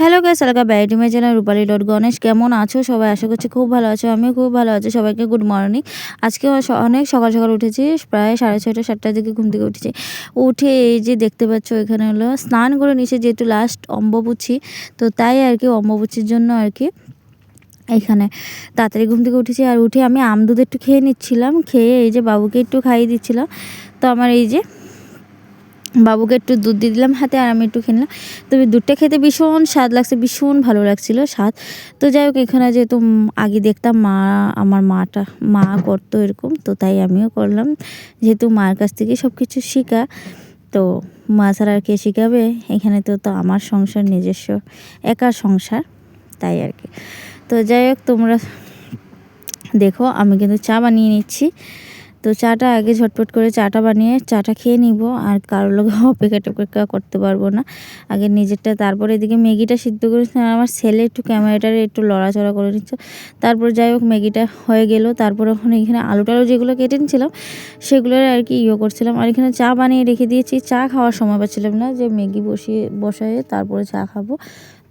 Hello guys, আলগা variety মে channel রূপালী dot Ganesh. কেমন আছো সবাই? আশা করছি খুব ভালো আছো। আমিও খুব ভালো আছি। সবাইকে গুড মর্নিং। আজকে অনেক সকাল সকাল উঠেছি, প্রায় 6:30 7টার দিকে ঘুম থেকে উঠেছি। উঠে এই যে দেখতে পাচ্ছ এখানে হলো স্নান করে নিয়েছি, যেহেতু লাস্ট অম্বুবাচী, তো তাই আর কি অম্বুবাচীর জন্য আর কি এখানে তাড়াতাড়ি ঘুম থেকে উঠেছি। আর উঠে আমি আম দুধ একটু খেয়ে নিচ্ছিলাম, খেয়ে এই যে বাবুকে একটু খাইয়ে দিচ্ছিলাম। তো আমার এই যে বাবুকে একটু দুধ দিয়ে দিলাম হাতে, আর আমি একটু খেলাম। তবে দুধটা খেতে ভীষণ স্বাদ লাগছে, ভীষণ ভালো লাগছিল স্বাদ। তো যাই হোক, এখানে যেহেতু আগে দেখতাম আমার মা করতো এরকম, তো তাই আমিও করলাম। যেহেতু মার কাছ থেকে সব কিছু শেখা, তো মা ছাড়া আর কে শেখাবে? এখানে তো আমার সংসার, নিজস্ব একা সংসার, তাই আর কি। তো যাই হোক, তোমরা দেখো আমি কিন্তু চা বানিয়ে নিচ্ছি। তো চাটা আগে ঝটপট করে চাটা বানিয়ে চাটা খেয়ে নিব, আর কারোর লোক অপেক্ষা করতে পারবো না। আগে নিজেরটা, তারপরে এদিকে ম্যাগিটা সিদ্ধ করেছি। আমার ছেলে একটু ক্যামেরাটারে একটু লড়াচড়া করে নিচ্ছে। তারপর যাই হোক, ম্যাগিটা হয়ে গেল। তারপর ওখানে এখানে আলু টালু যেগুলো কেটে নিয়েছিলাম সেগুলোর আর কি করছিলাম। আর এখানে চা বানিয়ে রেখে দিয়েছি। চা খাওয়ার সময় পাচ্ছিলাম না, যে ম্যাগি বসায়ে তারপরে চা খাবো,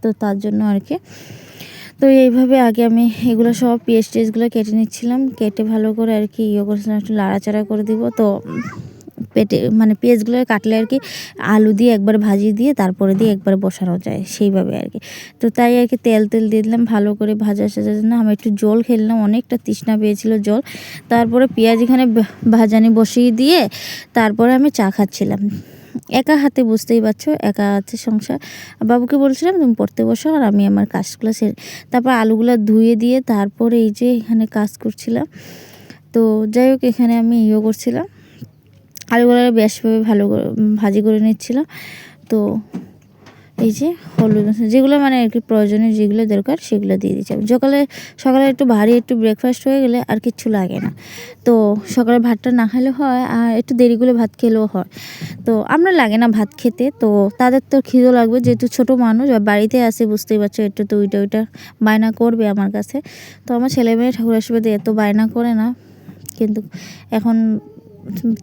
তো তার জন্য আর কি। তো এইভাবে আগে আমি এগুলো সব টেজগুলো কেটে নিচ্ছিলাম, কেটে ভালো করে আর কি করছিলাম, একটু লাড়াচাড়া করে দিব। তো মানে পেঁয়াজগুলো কাটলে আর কি আলু দিয়ে একবার ভাজি দিয়ে তারপরে দিয়ে একবার বসানো যায়, সেইভাবে আর কি। তো তাই আর কি তেল দিয়ে দিলাম ভালো করে ভাজা সাজার জন্য। আমি একটু জল খেলাম, অনেকটা তৃষ্ণা পেয়েছিল জল। তারপরে পেঁয়াজ এখানে ভাজানি বসিয়ে দিয়ে তারপরে আমি চা খাচ্ছিলাম একা হাতে, বুঝতেই পারছো, একা হাতে সংসার। বাবুকে বলছিলাম তুমি পড়তে বসো, আর আমি আমার কাজগুলো সেরে তারপর আলুগুলো ধুয়ে দিয়ে তারপরে এই যে এখানে কাজ করছিলাম। তো যাই হোক, এখানে আমি করছিলাম, আলুগুলো বেশভাবে ভালো করে ভাজি করে নিচ্ছিলাম। তো এই যে হলুদ যেগুলো মানে আর কি প্রয়োজনীয় যেগুলো দরকার সেগুলো দিয়ে দিচ্ছিলাম। সকালে একটু ভারী একটু ব্রেকফাস্ট হয়ে গেলে আর কিচ্ছু লাগে না। তো সকালে ভাতটা না খেলে হয়, আর একটু দেরি করে ভাত খেলেও হয়। তো আমরা লাগে না ভাত খেতে, তো তাদের তো খিদে লাগবে, যেহেতু ছোটো মানুষ বাড়িতে আসে, বুঝতেই পারছো, একটু তো ওইটা বায়না করবে আমার কাছে। তো আমার ছেলে মেয়ে ঠাকুর আশীর্বাদে এত বায়না করে না, কিন্তু এখন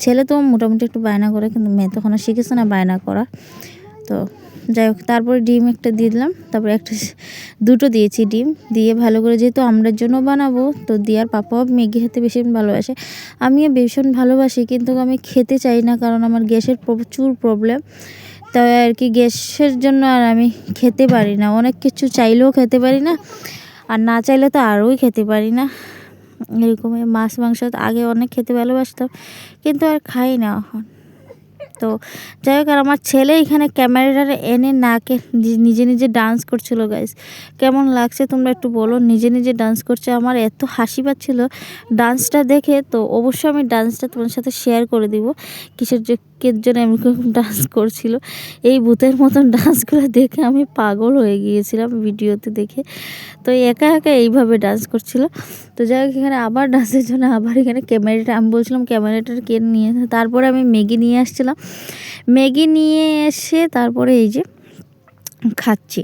ছেলে তো মোটামুটি একটু বায়না করে, কিন্তু মেয়ে তখন শিখেছে না বায়না করা। তো যাই হোক, তারপরে ডিম একটা দিয়ে দিলাম, তারপরে দুটো দিয়েছি ডিম দিয়ে ভালো করে, যেহেতু আমরার জন্য বানাবো, তো দিয়ার পাপাও ম্যাগি খেতে ভীষণ ভালোবাসে, আমিও ভীষণ ভালোবাসি, কিন্তু আমি খেতে চাই না, কারণ আমার গ্যাসের প্রচুর প্রবলেম। তাই আর কি গ্যাসের জন্য আর আমি খেতে পারি না, অনেক কিছু চাইলেও খেতে পারি না, আর না চাইলে তো আরোই খেতে পারি না। এরকমই মাছ মাংস আগে অনেক খেতে ভালোবাসতাম, কিন্তু আর খাই না এখন। তো যাই হোক, আর আমার ছেলে এখানে ক্যামেরাটা এনে নাকে নিজে নিজে ডান্স করছিল। গাইস, কেমন লাগছে তোমরা একটু বলো। নিজে নিজে ডান্স করছে, আমার এত হাসি পাচ্ছিল ডান্সটা দেখে। তো অবশ্যই আমি ডান্সটা তোমার সাথে শেয়ার করে দিব, কিসের জন্য এরকম ডান্স করছিল। এই ভূতের মতন ডান্সগুলো দেখে আমি পাগল হয়ে গিয়েছিলাম ভিডিওতে দেখে। তো একা একা এইভাবে ডান্স করছিল। তো যাই হোক, এখানে আবার ডান্সের জন্য আবার এখানে ক্যামেরাটা, আমি বলছিলাম ক্যামেরাটা কিনে নিয়ে, তারপরে আমি ম্যাগি নিয়ে আসছিলাম। ম্যাগি নিয়ে এসে তারপরে এই যে খাচ্ছি।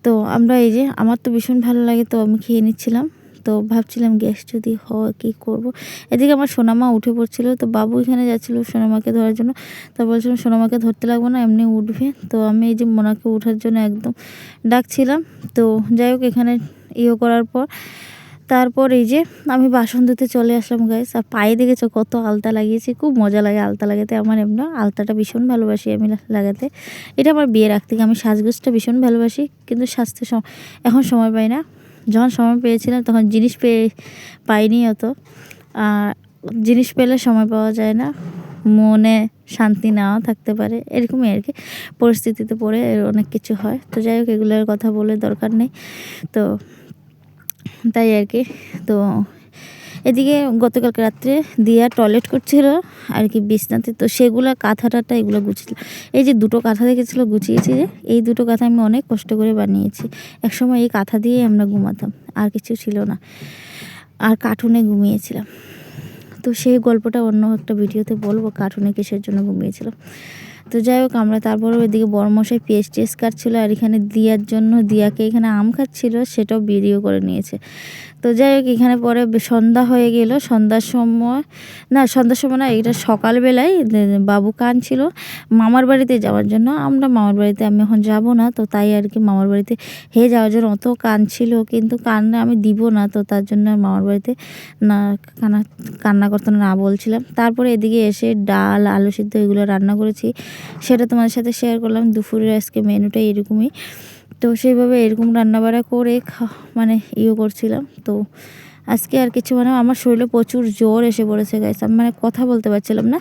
তো আমরা এই যে, আমার তো ভীষণ ভালো লাগে, তো আমি খেয়ে নিচ্ছিলাম। তো ভাবছিলাম গ্যাস যদি হয় কী করব। এদিকে আমার সোনামা উঠে পড়ছিল, তো বাবু এখানে যাচ্ছিলো সোনামাকে ধরার জন্য। তো বলছিলাম সোনামাকে ধরতে লাগবো না, এমনি উঠবে। তো আমি এই যে মোনাকে ওঠার জন্য একদম ডাকছিলাম। তো যাই হোক, এখানে করার পর তারপর এই যে আমি বাসন ধুতে চলে আসলাম। গাইস, আর পায়ে দেখেছো কত আলতা লাগিয়েছি, খুব মজা লাগে আলতা লাগাতে। আমার এমনি আলতাটা ভীষণ ভালোবাসি আমি লাগাতে, এটা আমার বিয়ের আগ থেকে। আমি সাজগোজটা ভীষণ ভালোবাসি, কিন্তু সাজতে এখন সময় পাই না। যখন সময় পেয়েছিলাম তখন জিনিস পাইনি অত। আর জিনিস পেলে সময় পাওয়া যায় না, মনে শান্তি নাও থাকতে পারে, এরকমই আর কি, পরিস্থিতিতে পড়ে অনেক কিছু হয়। তো যাই হোক, এগুলোর কথা বলে দরকার নেই, তো তাই আর কি। তো এদিকে গতকালকে রাত্রে দিয়া টয়লেট করছিল আর কি বিছনাতে, তো সেগুলো কাঁথা এগুলো গুছিয়েছিল। এই যে দুটো কাঁথা দেখেছিলো গুছিয়েছি, যে এই দুটো কাঁথা আমি অনেক কষ্ট করে বানিয়েছি। একসময় এই কাঁথা দিয়েই আমরা ঘুমাতাম, আর কিছু ছিল না, আর কার্টুনে ঘুমিয়েছিলাম। তো সেই গল্পটা অন্য একটা ভিডিওতে বলবো, কার্টুনে কিসের জন্য ঘুমিয়েছিলাম। তো যাই হোক আমরা তারপরে ওইদিকে বড়মশাই পেঁয়াজ টেস্ট কাটছিল, আর এখানে দিয়ার জন্য দিয়াকে এখানে আম খাচ্ছিল, সেটাও ভিডিও করে নিয়েছে। তো যাই হোক এখানে পরে সন্ধ্যা হয়ে গেল, সন্ধ্যার সময় না, এটা সকালবেলায় বাবু কাঁদছিল মামার বাড়িতে যাওয়ার জন্য। আমরা মামার বাড়িতে আমি এখন যাব না, তো তাই আর কি মামার বাড়িতে যাওয়ার জন্য অত কাঁদছিল, কিন্তু কান্না আমি দিব না, তো তার জন্য মামার বাড়িতে না কান্না করতে না বলছিলাম। তারপরে এদিকে এসে ডাল আলু সিদ্ধ এগুলো রান্না করেছি, সেটা তোমাদের সাথে শেয়ার করলাম। দুপুরের আজকে মেনুটা এরকমই। তো সেইভাবে এরকম রান্নাবাড়া করে মানে করছিলাম। তো আজকে আর কিছু আমার শরীরে প্রচুর জ্বর এসে পড়েছে গাইস, আমি কথা বলতে পারছিলাম না,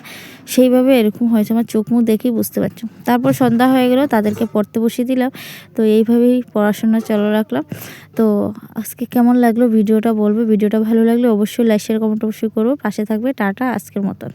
সেইভাবে এরকম হয়েছে, আমার চোখ মুখ দেখেই বুঝতে পারছো। তারপর সন্ধ্যা হয়ে গেল, তাদেরকে পড়তে বসিয়ে দিলাম। তো এইভাবেই পড়াশোনা চালু রাখলাম। তো আজকে কেমন লাগলো ভিডিওটা বলবে, ভিডিওটা ভালো লাগলে অবশ্যই লাইক শেয়ার কমেন্ট অবশ্যই করবো, পাশে থাকবে। টাটা আজকের মতন।